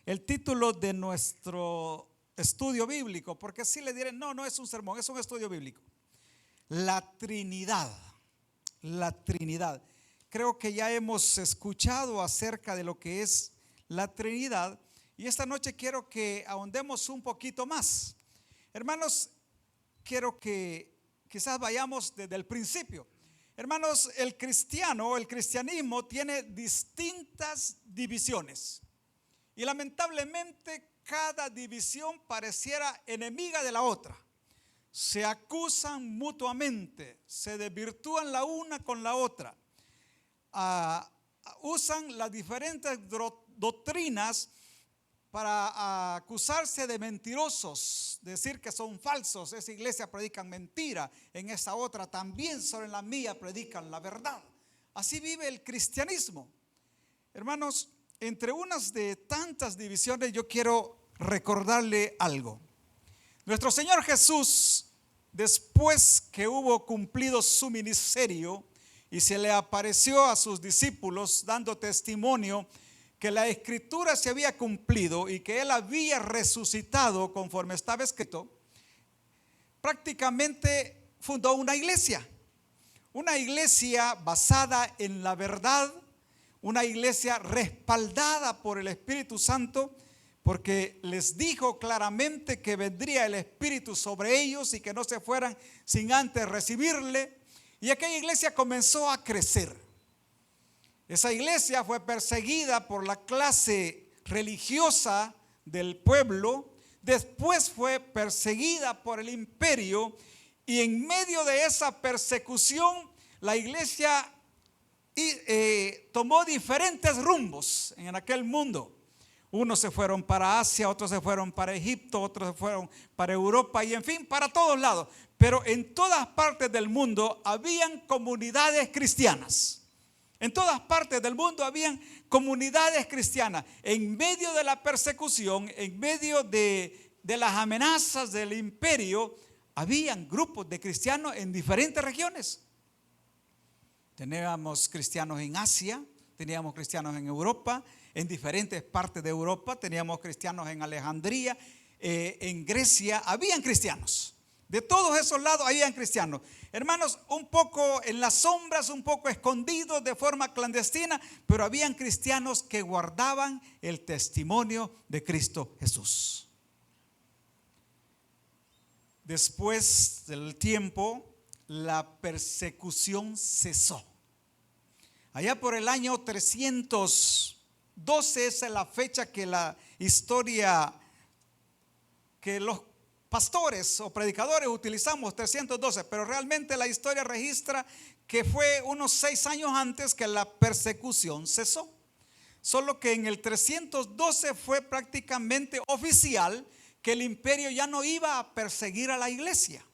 el título de nuestro estudio bíblico, porque si le diré, no es un sermón, es un estudio bíblico. La Trinidad, la Trinidad. Creo que ya hemos escuchado acerca de lo que es la Trinidad y esta noche quiero que ahondemos un poquito más. Hermanos, quiero que quizás vayamos desde el principio. Hermanos, el cristianismo tiene distintas divisiones y lamentablemente cada división pareciera enemiga de la otra. Se acusan mutuamente, se desvirtúan la una con la otra. Usan las diferentes doctrinas para acusarse de mentirosos, decir que son falsos. Esa iglesia predican mentira, en esa otra también, sobre la mía predican la verdad. Así vive el cristianismo. Hermanos, entre unas de tantas divisiones yo quiero recordarle algo. Nuestro Señor Jesús, después que hubo cumplido su ministerio y se le apareció a sus discípulos dando testimonio que la escritura se había cumplido y que él había resucitado conforme estaba escrito, prácticamente fundó una iglesia basada en la verdad, una iglesia respaldada por el Espíritu Santo, porque les dijo claramente que vendría el Espíritu sobre ellos y que no se fueran sin antes recibirle. Y aquella iglesia comenzó a crecer. Esa iglesia fue perseguida por la clase religiosa del pueblo, después fue perseguida por el imperio y en medio de esa persecución la iglesia tomó diferentes rumbos en aquel mundo. Unos se fueron para Asia, otros se fueron para Egipto, otros se fueron para Europa y en fin, para todos lados. Pero en todas partes del mundo habían comunidades cristianas. En todas partes del mundo habían comunidades cristianas. En medio de la persecución, en medio de las amenazas del imperio, habían grupos de cristianos en diferentes regiones. Teníamos cristianos en Asia, teníamos cristianos en Europa, en diferentes partes de Europa, teníamos cristianos en Alejandría, en Grecia, habían cristianos. De todos esos lados habían cristianos. Hermanos, un poco en las sombras, un poco escondidos de forma clandestina, pero habían cristianos que guardaban el testimonio de Cristo Jesús. Después del tiempo, la persecución cesó. Allá por el año 312, esa es la fecha que la historia, que los pastores o predicadores utilizamos, 312, pero realmente la historia registra que fue unos 6 años antes que la persecución cesó. Solo que en el 312 fue prácticamente oficial que el imperio ya no iba a perseguir a la iglesia.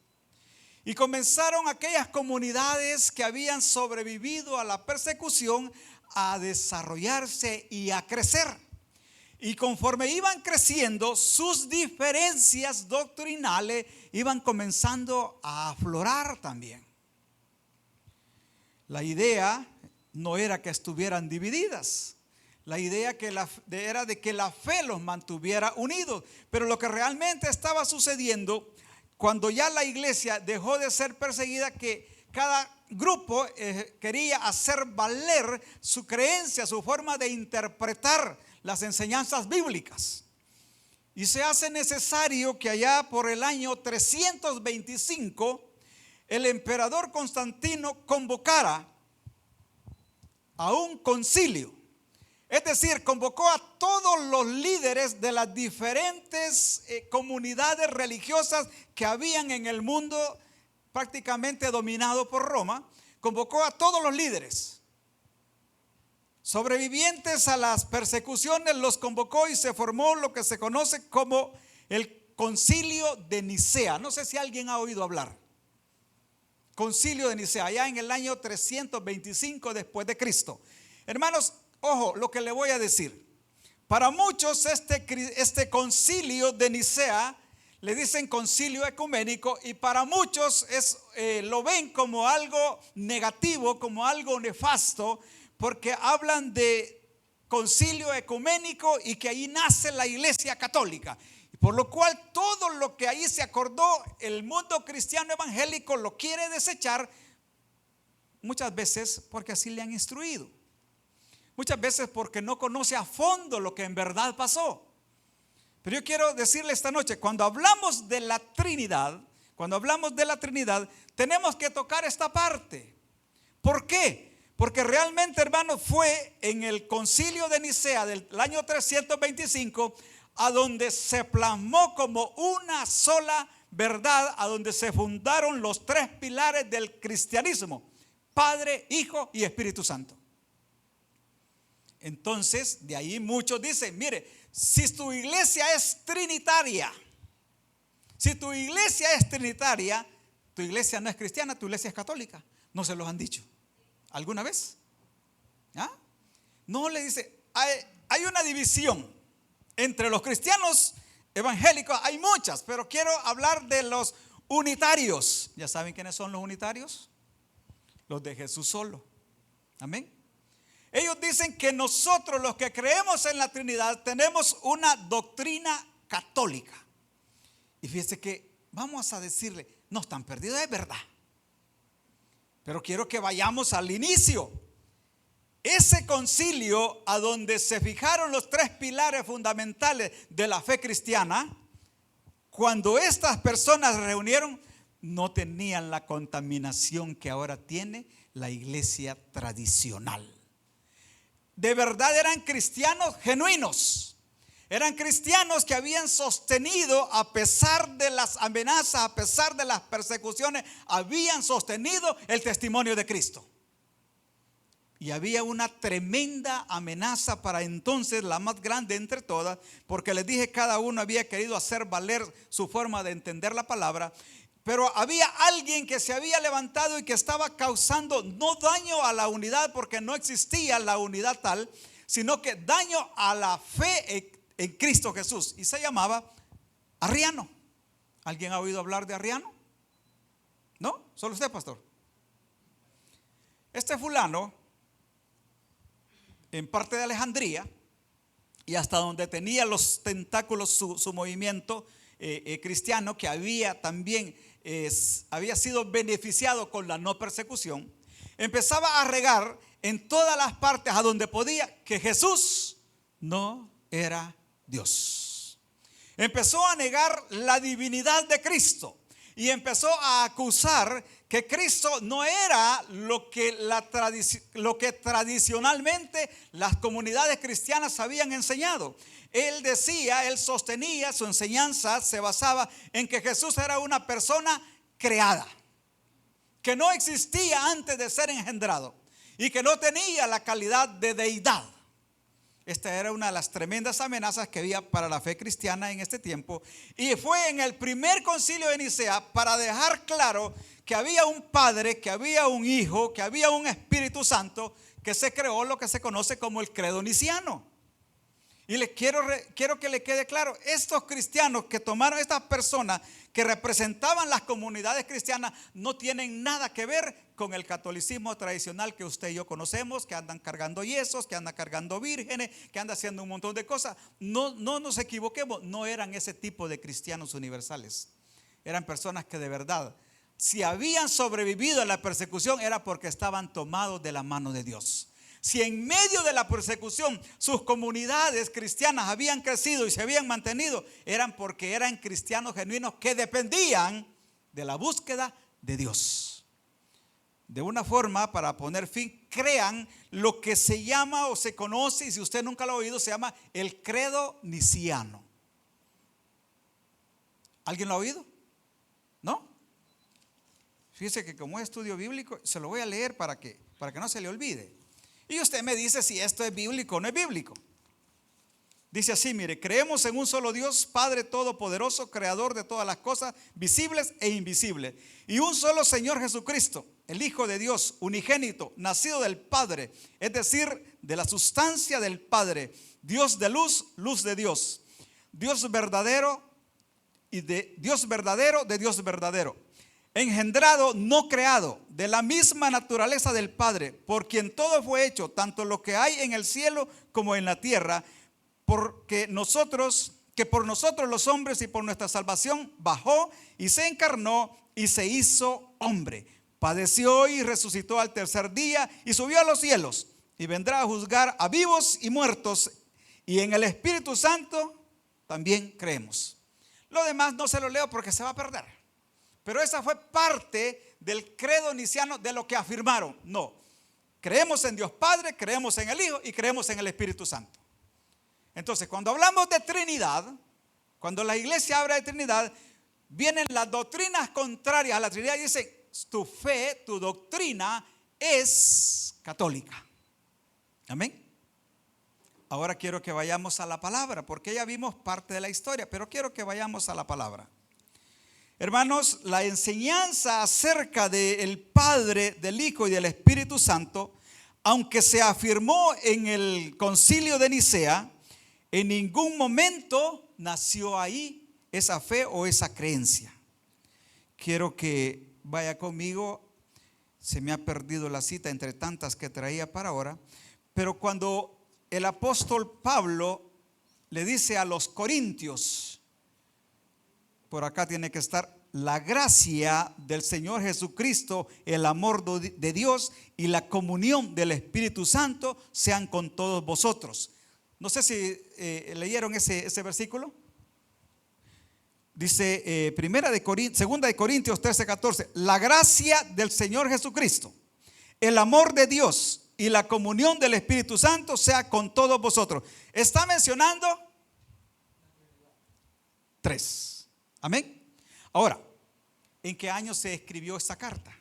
Y comenzaron aquellas comunidades que habían sobrevivido a la persecución a desarrollarse y a crecer. Y conforme iban creciendo, sus diferencias doctrinales iban comenzando a aflorar también. La idea no era que estuvieran divididas. La idea era de que la fe los mantuviera unidos. Pero lo que realmente estaba sucediendo, cuando ya la iglesia dejó de ser perseguida, que cada grupo quería hacer valer su creencia, su forma de interpretar las enseñanzas bíblicas. Y se hace necesario que allá por el año 325 el emperador Constantino convocara a un concilio. Es decir, convocó a todos los líderes de las diferentes comunidades religiosas que habían en el mundo prácticamente dominado por Roma. Convocó a todos los líderes sobrevivientes a las persecuciones, los convocó y se formó lo que se conoce como el Concilio de Nicea. No sé si alguien ha oído hablar. Concilio de Nicea, allá en el año 325 después de Cristo. Hermanos, ojo lo que le voy a decir. Para muchos este concilio de Nicea le dicen concilio ecuménico, y para muchos lo ven como algo negativo, como algo nefasto, porque hablan de concilio ecuménico y que ahí nace la Iglesia Católica. Por lo cual todo lo que ahí se acordó, el mundo cristiano evangélico lo quiere desechar, muchas veces porque así le han instruido. Muchas veces porque no conoce a fondo lo que en verdad pasó. Pero yo quiero decirle esta noche, cuando hablamos de la Trinidad, tenemos que tocar esta parte. ¿Por qué? Porque realmente, hermanos, fue en el concilio de Nicea del año 325 a donde se plasmó como una sola verdad, a donde se fundaron los tres pilares del cristianismo: Padre, Hijo y Espíritu Santo. Entonces, de ahí muchos dicen: mire, si tu iglesia es trinitaria, tu iglesia no es cristiana, tu iglesia es católica. ¿No se los han dicho alguna vez? ¿Ah? No, le dice, hay una división entre los cristianos evangélicos, hay muchas, pero quiero hablar de los unitarios. ¿Ya saben quiénes son los unitarios? Los de Jesús solo. Amén. Ellos dicen que nosotros, los que creemos en la Trinidad, tenemos una doctrina católica. Y fíjense que vamos a decirle, no están perdidos, es verdad. Pero quiero que vayamos al inicio. Ese concilio a donde se fijaron los tres pilares fundamentales de la fe cristiana, cuando estas personas se reunieron, no tenían la contaminación que ahora tiene la iglesia tradicional. De verdad eran cristianos genuinos. Eran cristianos que habían sostenido, a pesar de las amenazas, a pesar de las persecuciones, habían sostenido el testimonio de Cristo. Y había una tremenda amenaza para entonces, la más grande entre todas, porque les dije, cada uno había querido hacer valer su forma de entender la palabra. Pero había alguien que se había levantado y que estaba causando no daño a la unidad, porque no existía la unidad tal, sino que daño a la fe en Cristo Jesús. Y se llamaba Arriano. ¿Alguien ha oído hablar de Arriano? ¿No? ¿Solo usted, pastor? Este fulano, en parte de Alejandría, y hasta donde tenía los tentáculos su movimiento cristiano, que había también había sido beneficiado con la no persecución, empezaba a regar en todas las partes a donde podía que Jesús no era Dios. Empezó a negar la divinidad de Cristo y empezó a acusar que Cristo no era lo que tradicionalmente las comunidades cristianas habían enseñado. Él decía, él sostenía, su enseñanza se basaba en que Jesús era una persona creada, que no existía antes de ser engendrado y que no tenía la calidad de deidad. Esta era una de las tremendas amenazas que había para la fe cristiana en este tiempo. Y fue en el primer concilio de Nicea para dejar claro que había un Padre, que había un Hijo, que había un Espíritu Santo, que se creó lo que se conoce como el credo niciano. Y quiero que le quede claro, estos cristianos que tomaron, estas personas que representaban las comunidades cristianas, no tienen nada que ver con el catolicismo tradicional que usted y yo conocemos, que andan cargando yesos, que andan cargando vírgenes, que andan haciendo un montón de cosas. No nos equivoquemos, no eran ese tipo de cristianos universales. Eran personas que de verdad, si habían sobrevivido a la persecución, era porque estaban tomados de la mano de Dios. Si en medio de la persecución sus comunidades cristianas habían crecido y se habían mantenido, eran porque eran cristianos genuinos que dependían de la búsqueda de Dios. De una forma, para poner fin, crean lo que se llama o se conoce, y si usted nunca lo ha oído, se llama el credo niciano. ¿Alguien lo ha oído? ¿No? Fíjese que como es estudio bíblico, se lo voy a leer para que no se le olvide. Y usted me dice si esto es bíblico o no es bíblico. Dice así, mire, creemos en un solo Dios, Padre todopoderoso, creador de todas las cosas visibles e invisibles, y un solo Señor Jesucristo, el Hijo de Dios, unigénito, nacido del Padre, es decir, de la sustancia del Padre, Dios de luz, luz de Dios, Dios verdadero de Dios verdadero, engendrado, no creado, de la misma naturaleza del Padre, por quien todo fue hecho, tanto lo que hay en el cielo como en la tierra, que por nosotros los hombres y por nuestra salvación bajó y se encarnó y se hizo hombre. Padeció y resucitó al tercer día y subió a los cielos y vendrá a juzgar a vivos y muertos, y en el Espíritu Santo también creemos. Lo demás no se lo leo porque se va a perder. Pero esa fue parte del credo niceno, de lo que afirmaron. No, creemos en Dios Padre, creemos en el Hijo y creemos en el Espíritu Santo. Entonces, cuando hablamos de Trinidad, cuando la iglesia habla de Trinidad, vienen las doctrinas contrarias a la Trinidad y dicen: tu fe, tu doctrina es católica. Amén. Ahora quiero que vayamos a la palabra, porque ya vimos parte de la historia, pero quiero que vayamos a la palabra. Hermanos, la enseñanza acerca del Padre, del Hijo y del Espíritu Santo, aunque se afirmó en el Concilio de Nicea, en ningún momento nació ahí esa fe o esa creencia. Quiero que vaya conmigo. Se me ha perdido la cita entre tantas que traía para ahora. Pero cuando el apóstol Pablo le dice a los corintios, por acá tiene que estar: la gracia del Señor Jesucristo, el amor de Dios y la comunión del Espíritu Santo sean con todos vosotros. No sé si leyeron ese versículo. Dice segunda de Corintios 13:14: la gracia del Señor Jesucristo, el amor de Dios y la comunión del Espíritu Santo sea con todos vosotros. Está mencionando 3. Amén. Ahora, ¿en qué año se escribió esta carta?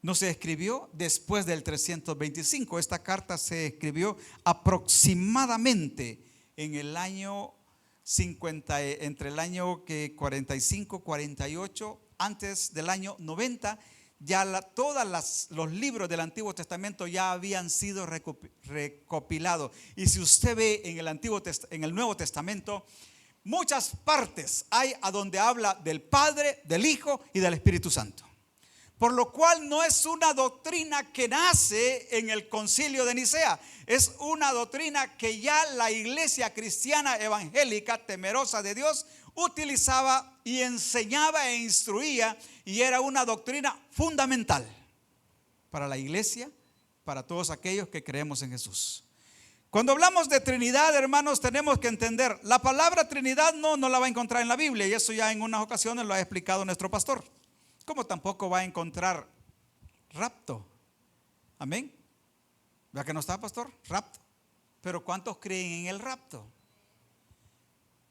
No se escribió después del 325. Esta carta se escribió aproximadamente en el año 50, entre el año 45, 48, antes del año 90. Ya todos los libros del Antiguo Testamento ya habían sido recopilados. Y si usted ve en el Nuevo Testamento, muchas partes hay a donde habla del Padre, del Hijo y del Espíritu Santo. Por lo cual no es una doctrina que nace en el Concilio de Nicea. Es una doctrina que ya la iglesia cristiana evangélica, temerosa de Dios, utilizaba y enseñaba e instruía, y era una doctrina fundamental para la iglesia, para todos aquellos que creemos en Jesús. Cuando hablamos de Trinidad, hermanos, tenemos que entender, la palabra Trinidad no la va a encontrar en la Biblia, y eso ya en unas ocasiones lo ha explicado nuestro pastor. Como tampoco va a encontrar rapto. Amén. ¿Verdad que no está, pastor? Rapto. Pero ¿cuántos creen en el rapto?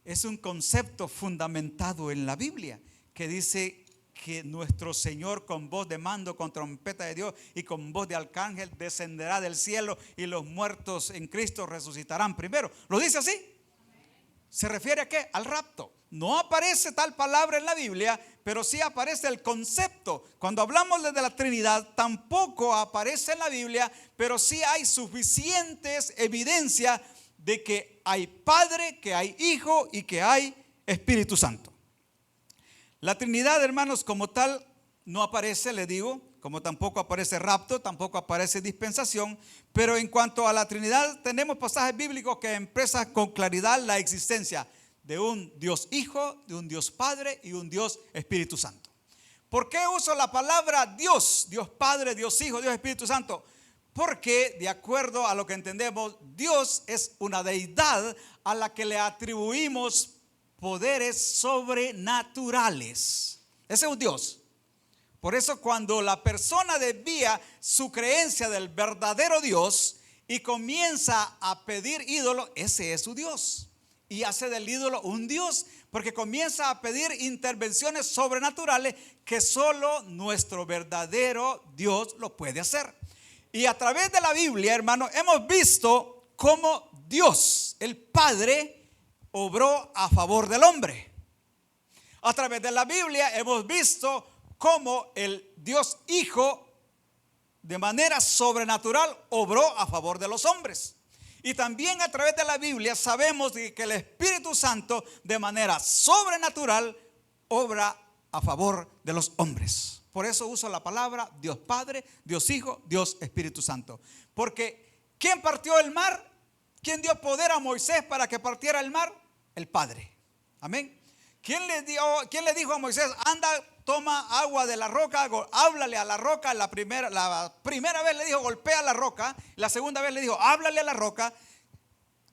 Es un concepto fundamentado en la Biblia, que dice que nuestro Señor, con voz de mando, con trompeta de Dios y con voz de arcángel, descenderá del cielo, y los muertos en Cristo resucitarán primero. ¿Lo dice así? ¿Se refiere a qué? Al rapto. No aparece tal palabra en la Biblia, pero sí aparece el concepto. Cuando hablamos de la Trinidad, tampoco aparece en la Biblia, pero sí hay suficientes evidencias de que hay Padre, que hay Hijo y que hay Espíritu Santo. La Trinidad, hermanos, como tal no aparece, le digo, como tampoco aparece rapto, tampoco aparece dispensación. Pero en cuanto a la Trinidad, tenemos pasajes bíblicos que expresan con claridad la existencia de un Dios Hijo, de un Dios Padre y un Dios Espíritu Santo. ¿Por qué uso la palabra Dios? Dios Padre, Dios Hijo, Dios Espíritu Santo. Porque de acuerdo a lo que entendemos, Dios es una deidad a la que le atribuimos poderes sobrenaturales. Ese es un Dios. Por eso cuando la persona desvía su creencia del verdadero Dios y comienza a pedir ídolos, ese es su Dios. Y hace del ídolo un Dios, porque comienza a pedir intervenciones sobrenaturales que solo nuestro verdadero Dios lo puede hacer. Y a través de la Biblia, hermanos, hemos visto cómo Dios, el Padre, obró a favor del hombre. A través de la Biblia hemos visto cómo el Dios Hijo, de manera sobrenatural, obró a favor de los hombres. Y también a través de la Biblia sabemos que el Espíritu Santo, de manera sobrenatural, obra a favor de los hombres. Por eso uso la palabra Dios Padre, Dios Hijo, Dios Espíritu Santo. Porque ¿quién partió el mar? ¿Quién dio poder a Moisés para que partiera el mar? El Padre. Amén. ¿Quién le dijo a Moisés, anda, toma agua de la roca, háblale a la roca? La primera vez le dijo, golpea la roca. La segunda vez le dijo, háblale a la roca.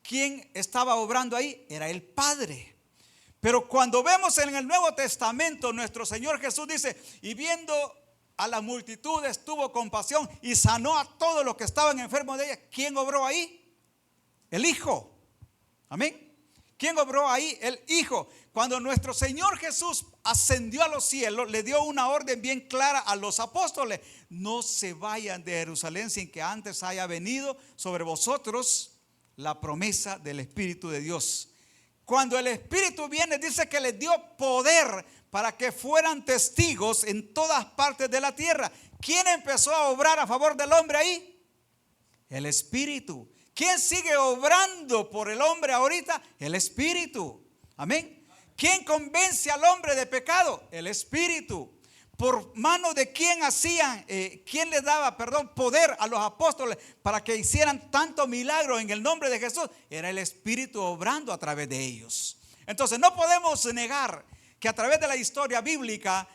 ¿Quién estaba obrando ahí? Era el Padre. Pero cuando vemos en el Nuevo Testamento, nuestro Señor Jesús dice, y viendo a las multitudes tuvo compasión y sanó a todos los que estaban enfermos de ella. ¿Quién obró ahí? El Hijo. Amén. ¿Quién obró ahí? El Hijo. Cuando nuestro Señor Jesús ascendió a los cielos, le dio una orden bien clara a los apóstoles: no se vayan de Jerusalén sin que antes haya venido sobre vosotros la promesa del Espíritu de Dios. Cuando el Espíritu viene, dice que les dio poder para que fueran testigos en todas partes de la tierra. ¿Quién empezó a obrar a favor del hombre ahí? El Espíritu. ¿Quién sigue obrando por el hombre ahorita? El Espíritu. Amén. ¿Quién convence al hombre de pecado? El Espíritu. ¿Por mano de quién hacían, quién les daba, poder a los apóstoles para que hicieran tanto milagro en el nombre de Jesús? Era el Espíritu obrando a través de ellos. Entonces no podemos negar que a través de la historia bíblica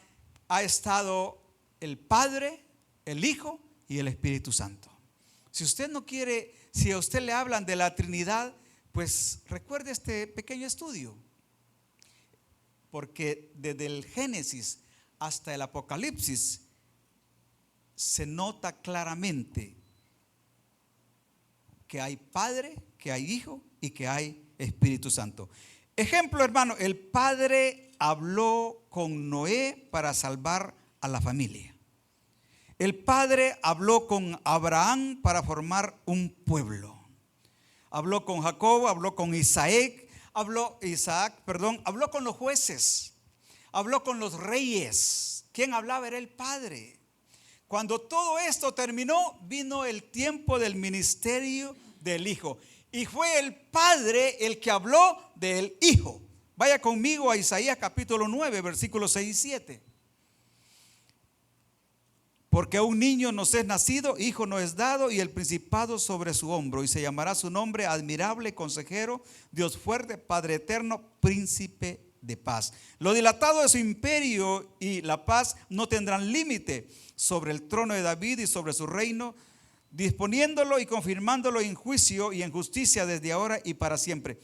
ha estado el Padre, el Hijo y el Espíritu Santo. Si usted no quiere, si a usted le hablan de la Trinidad, pues recuerde este pequeño estudio. Porque desde el Génesis hasta el Apocalipsis se nota claramente que hay Padre, que hay Hijo y que hay Espíritu Santo. Ejemplo, hermano, el Padre habló con Noé para salvar a la familia. El Padre habló con Abraham para formar un pueblo. Habló con Jacob, habló con Isaac, habló con los jueces. Habló con los reyes. ¿Quién hablaba? Era el Padre. Cuando todo esto terminó, vino el tiempo del ministerio del Hijo. Y fue el Padre el que habló del Hijo. Vaya conmigo a Isaías capítulo 9, versículos 6 y 7. Porque a un niño nos es nacido, hijo nos es dado, y el principado sobre su hombro. Y se llamará su nombre admirable, consejero, Dios fuerte, Padre eterno, príncipe de paz. Lo dilatado de su imperio y la paz no tendrán límite sobre el trono de David y sobre su reino, disponiéndolo y confirmándolo en juicio y en justicia desde ahora y para siempre.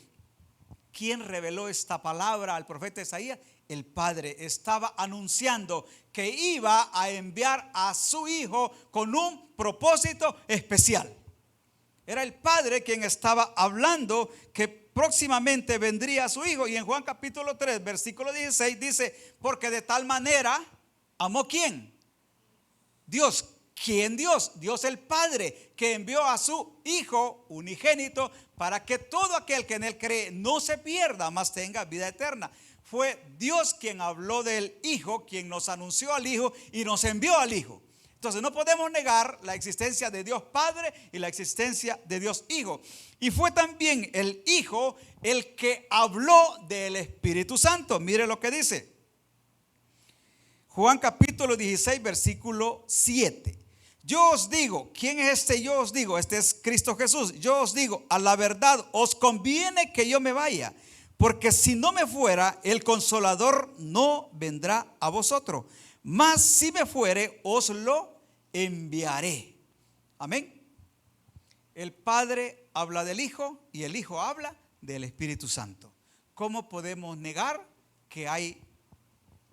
¿Quién reveló esta palabra al profeta Isaías? El Padre. Estaba anunciando que iba a enviar a su Hijo con un propósito especial. Era el Padre quien estaba hablando que próximamente vendría a su Hijo. Y en Juan capítulo 3, versículo 16 dice: porque de tal manera amó ¿quién? Dios. ¿Quién Dios? Dios el Padre, que envió a su Hijo unigénito para que todo aquel que en él cree no se pierda, mas tenga vida eterna. Fue Dios quien habló del Hijo, quien nos anunció al Hijo y nos envió al Hijo. Entonces no podemos negar la existencia de Dios Padre y la existencia de Dios Hijo. Y fue también el Hijo el que habló del Espíritu Santo. Mire lo que dice Juan capítulo 16, versículo 7. Yo os digo, ¿quién es este yo os digo? Este es Cristo Jesús. Yo os digo, a la verdad os conviene que yo me vaya, porque si no me fuera, el Consolador no vendrá a vosotros. Mas si me fuere, os lo enviaré. Amén. El Padre habla del Hijo y el Hijo habla del Espíritu Santo. ¿Cómo podemos negar que hay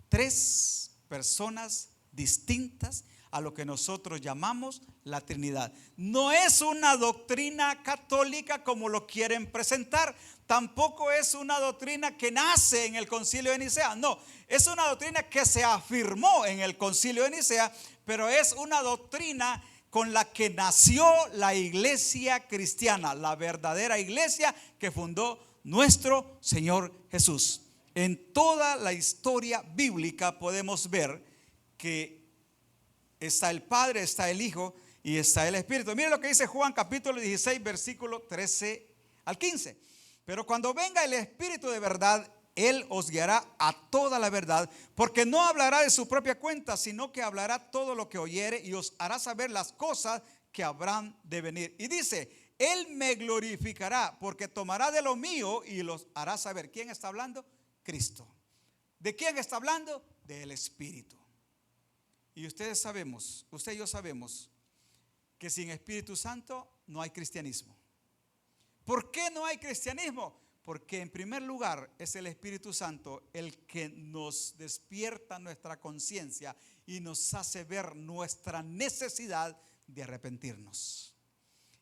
tres personas distintas a lo que nosotros llamamos la Trinidad? No es una doctrina católica como lo quieren presentar. Tampoco es una doctrina que nace en el Concilio de Nicea. No, es una doctrina que se afirmó en el Concilio de Nicea, pero es una doctrina con la que nació la iglesia cristiana, la verdadera iglesia que fundó nuestro Señor Jesús. En toda la historia bíblica podemos ver que está el Padre, está el Hijo y está el Espíritu. Mire lo que dice Juan capítulo 16, versículo 13 al 15. Pero cuando venga el Espíritu de verdad, Él os guiará a toda la verdad, porque no hablará de su propia cuenta, sino que hablará todo lo que oyere y os hará saber las cosas que habrán de venir. Y dice, Él me glorificará, porque tomará de lo mío y los hará saber. ¿Quién está hablando? Cristo. ¿De quién está hablando? Del Espíritu. Y ustedes sabemos, usted y yo sabemos, que sin Espíritu Santo no hay cristianismo. ¿Por qué no hay cristianismo? Porque en primer lugar es el Espíritu Santo el que nos despierta nuestra conciencia y nos hace ver nuestra necesidad de arrepentirnos.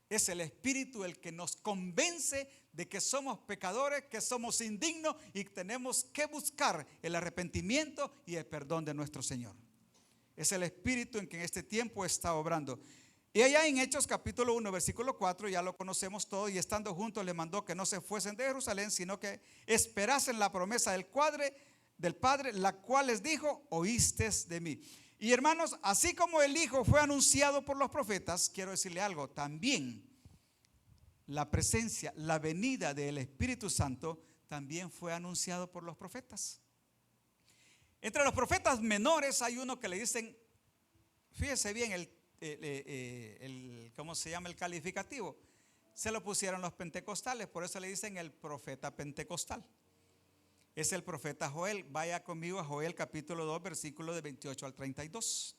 Es el Espíritu el que nos convence de que somos pecadores, que somos indignos y tenemos que buscar el arrepentimiento y el perdón de nuestro Señor. Es el Espíritu en que en este tiempo está obrando. Y allá en Hechos capítulo 1 versículo 4, ya lo conocemos todo, y estando juntos le mandó que no se fuesen de Jerusalén, sino que esperasen la promesa del Padre, la cual les dijo, oístes de mí. Y hermanos, así como el Hijo fue anunciado por los profetas, quiero decirle algo, también la presencia, la venida del Espíritu Santo también fue anunciado por los profetas. Entre los profetas menores hay uno que le dicen, fíjese bien ¿cómo se llama el calificativo? Se lo pusieron los pentecostales, por eso le dicen el profeta pentecostal. Es el profeta Joel. Vaya conmigo a Joel capítulo 2 versículo de 28 al 32.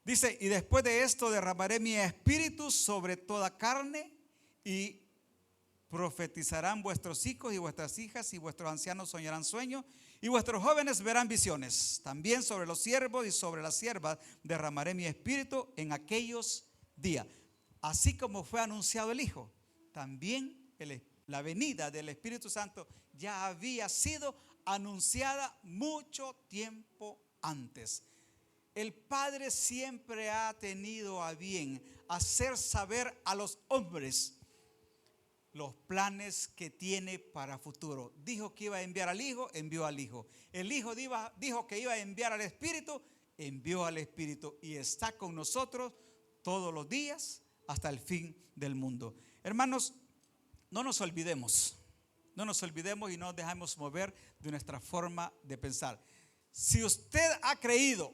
Dice, y después de esto derramaré mi espíritu sobre toda carne, y profetizarán vuestros hijos y vuestras hijas, y vuestros ancianos soñarán sueños, y vuestros jóvenes verán visiones. También sobre los siervos y sobre las siervas derramaré mi espíritu en aquellos días. Así como fue anunciado el Hijo, también la venida del Espíritu Santo ya había sido anunciada mucho tiempo antes. El Padre siempre ha tenido a bien hacer saber a los hombres los planes que tiene para futuro. Dijo que iba a enviar al Hijo, envió al Hijo. El Hijo dijo que iba a enviar al Espíritu, envió al Espíritu, y está con nosotros todos los días hasta el fin del mundo. Hermanos, no nos olvidemos y no nos dejemos mover de nuestra forma de pensar. Si usted ha creído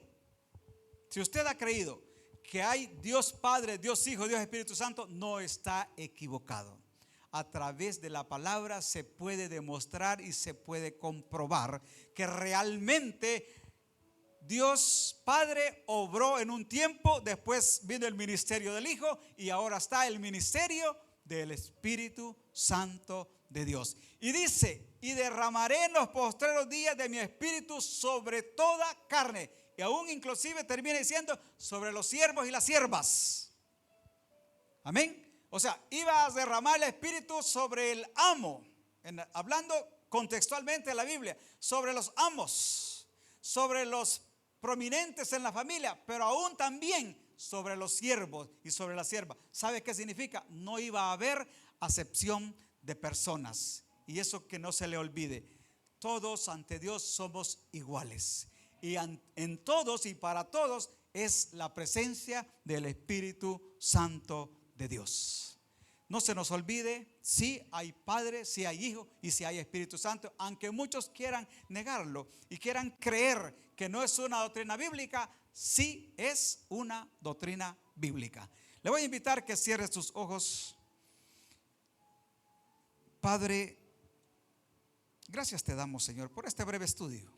que hay Dios Padre, Dios Hijo, Dios Espíritu Santo, no está equivocado. A través de la palabra se puede demostrar y se puede comprobar que realmente Dios Padre obró en un tiempo, después vino el ministerio del Hijo y ahora está el ministerio del Espíritu Santo de Dios. Y dice, y derramaré en los postreros días de mi espíritu sobre toda carne. Y aún inclusive termina diciendo, sobre los siervos y las siervas. Amén. O sea, iba a derramar el Espíritu sobre el amo, hablando contextualmente de la Biblia, sobre los amos, sobre los prominentes en la familia, pero aún también sobre los siervos y sobre las siervas. ¿Sabe qué significa? No iba a haber acepción de personas. Y eso que no se le olvide, todos ante Dios somos iguales. Y en todos y para todos es la presencia del Espíritu Santo de Dios. No se nos olvide, sí hay Padre, sí hay Hijo y sí hay Espíritu Santo, aunque muchos quieran negarlo y quieran creer que no es una doctrina bíblica, sí es una doctrina bíblica. Le voy a invitar que cierre sus ojos. Padre, gracias te damos, Señor, por este breve estudio.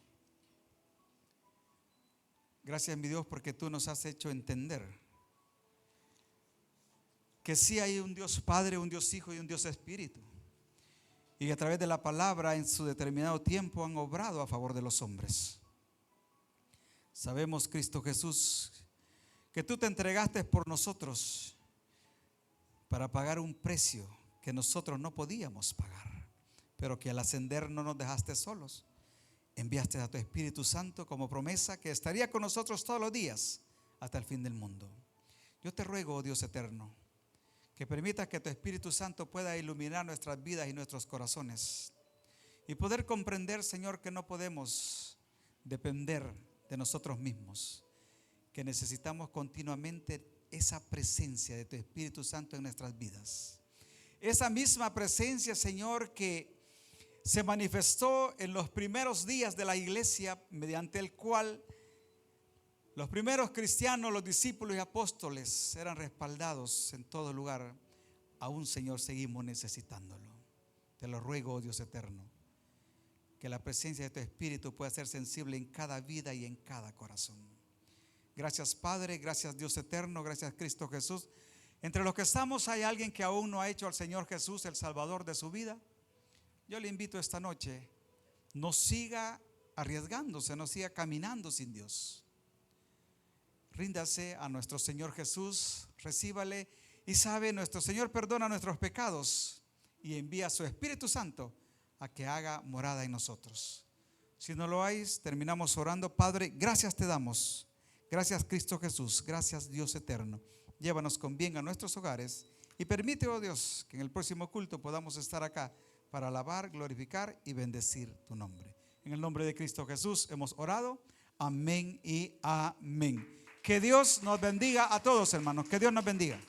Gracias, mi Dios, porque tú nos has hecho entender que sí hay un Dios Padre, un Dios Hijo y un Dios Espíritu, y que a través de la palabra en su determinado tiempo han obrado a favor de los hombres. Sabemos, Cristo Jesús, que tú te entregaste por nosotros para pagar un precio que nosotros no podíamos pagar, pero que al ascender no nos dejaste solos. Enviaste a tu Espíritu Santo como promesa que estaría con nosotros todos los días hasta el fin del mundo. Yo te ruego, oh Dios eterno, que permitas que tu Espíritu Santo pueda iluminar nuestras vidas y nuestros corazones y poder comprender, Señor, que no podemos depender de nosotros mismos, que necesitamos continuamente esa presencia de tu Espíritu Santo en nuestras vidas. Esa misma presencia, Señor, que se manifestó en los primeros días de la iglesia, mediante el cual los primeros cristianos, los discípulos y apóstoles eran respaldados en todo lugar. Aún, Señor, seguimos necesitándolo. Te lo ruego, oh Dios eterno, que la presencia de tu Espíritu pueda ser sensible en cada vida y en cada corazón. Gracias, Padre, gracias, Dios eterno, gracias, Cristo Jesús. Entre los que estamos hay alguien que aún no ha hecho al Señor Jesús el Salvador de su vida. Yo le invito esta noche, no siga arriesgándose, no siga caminando sin Dios. Ríndase a nuestro Señor Jesús, recíbale y sabe, nuestro Señor perdona nuestros pecados y envía a su Espíritu Santo a que haga morada en nosotros. Si no lo hay, terminamos orando. Padre, gracias te damos. Gracias, Cristo Jesús. Gracias, Dios eterno. Llévanos con bien a nuestros hogares y permite, oh Dios, que en el próximo culto podamos estar acá para alabar, glorificar y bendecir tu nombre. En el nombre de Cristo Jesús hemos orado. Amén y amén. Que Dios nos bendiga a todos, hermanos. Que Dios nos bendiga.